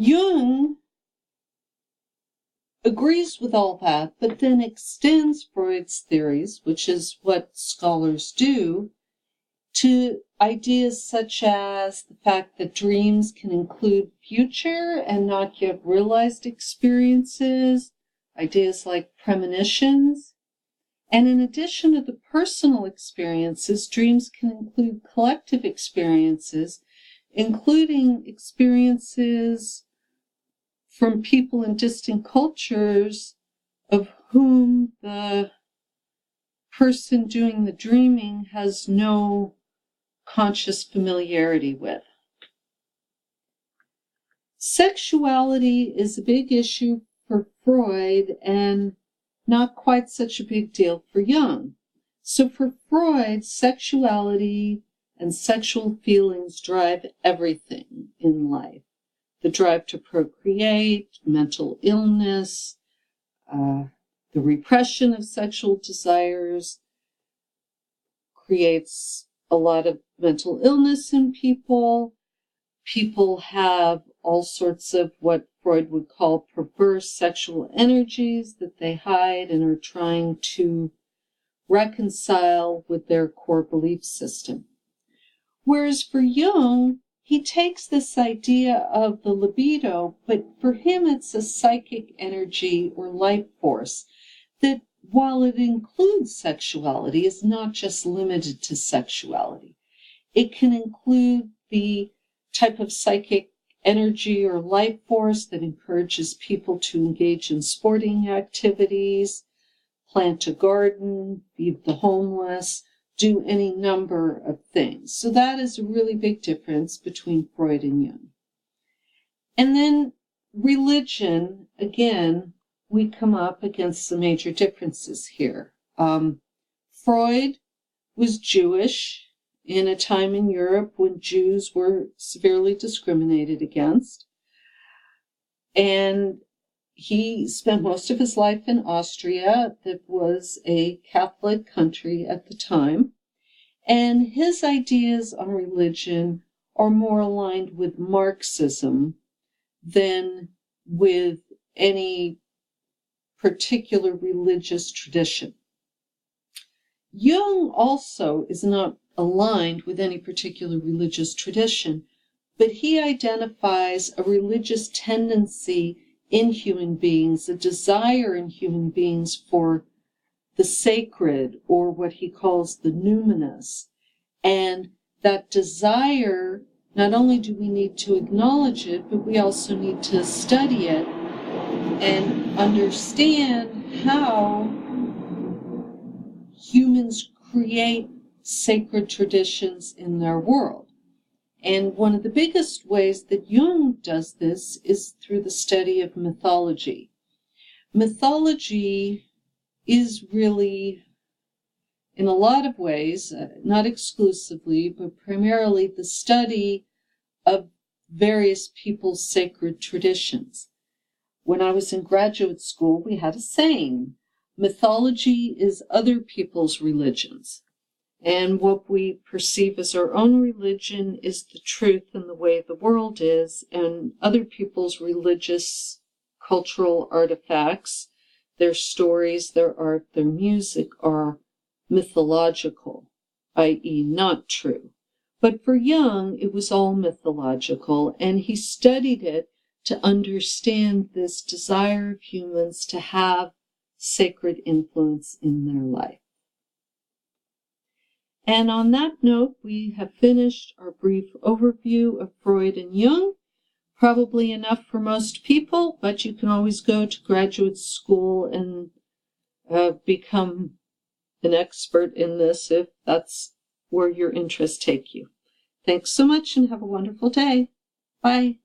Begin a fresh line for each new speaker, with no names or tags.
Jung agrees with all that, but then extends Freud's theories, which is what scholars do, to ideas such as the fact that dreams can include future and not yet realized experiences, ideas like premonitions. And in addition to the personal experiences, dreams can include collective experiences, including experiences from people in distant cultures of whom the person doing the dreaming has no conscious familiarity with. Sexuality is a big issue for Freud and not quite such a big deal for Jung. So for Freud, sexuality and sexual feelings drive everything in life. The drive to procreate, mental illness, the repression of sexual desires creates a lot of mental illness in people. People have all sorts of what Freud would call perverse sexual energies that they hide and are trying to reconcile with their core belief system. Whereas for Jung, he takes this idea of the libido, but for him it's a psychic energy or life force that, while it includes sexuality, is not just limited to sexuality. It can include the type of psychic energy or life force that encourages people to engage in sporting activities, plant a garden, feed the homeless, do any number of things. So that is a really big difference between Freud and Jung. And then religion, again, we come up against some major differences here. Freud was Jewish in a time in Europe when Jews were severely discriminated against. And he spent most of his life in Austria, that was a Catholic country at the time. And his ideas on religion are more aligned with Marxism than with any particular religious tradition. Jung also is not aligned with any particular religious tradition, but he identifies a religious tendency in human beings, a desire in human beings for the sacred, or what he calls the numinous. And that desire, not only do we need to acknowledge it, but we also need to study it and understand how humans create sacred traditions in their world. And one of the biggest ways that Jung does this is through the study of mythology. Mythology is really, in a lot of ways, not exclusively, but primarily the study of various people's sacred traditions. When I was in graduate school, we had a saying, mythology is other people's religions. And what we perceive as our own religion is the truth and the way the world is, and other people's religious, cultural artifacts, their stories, their art, their music are mythological, i.e. not true. But for Jung, it was all mythological, and he studied it to understand this desire of humans to have sacred influence in their life. And on that note, we have finished our brief overview of Freud and Jung. Probably enough for most people, but you can always go to graduate school and become an expert in this if that's where your interests take you. Thanks so much and have a wonderful day. Bye.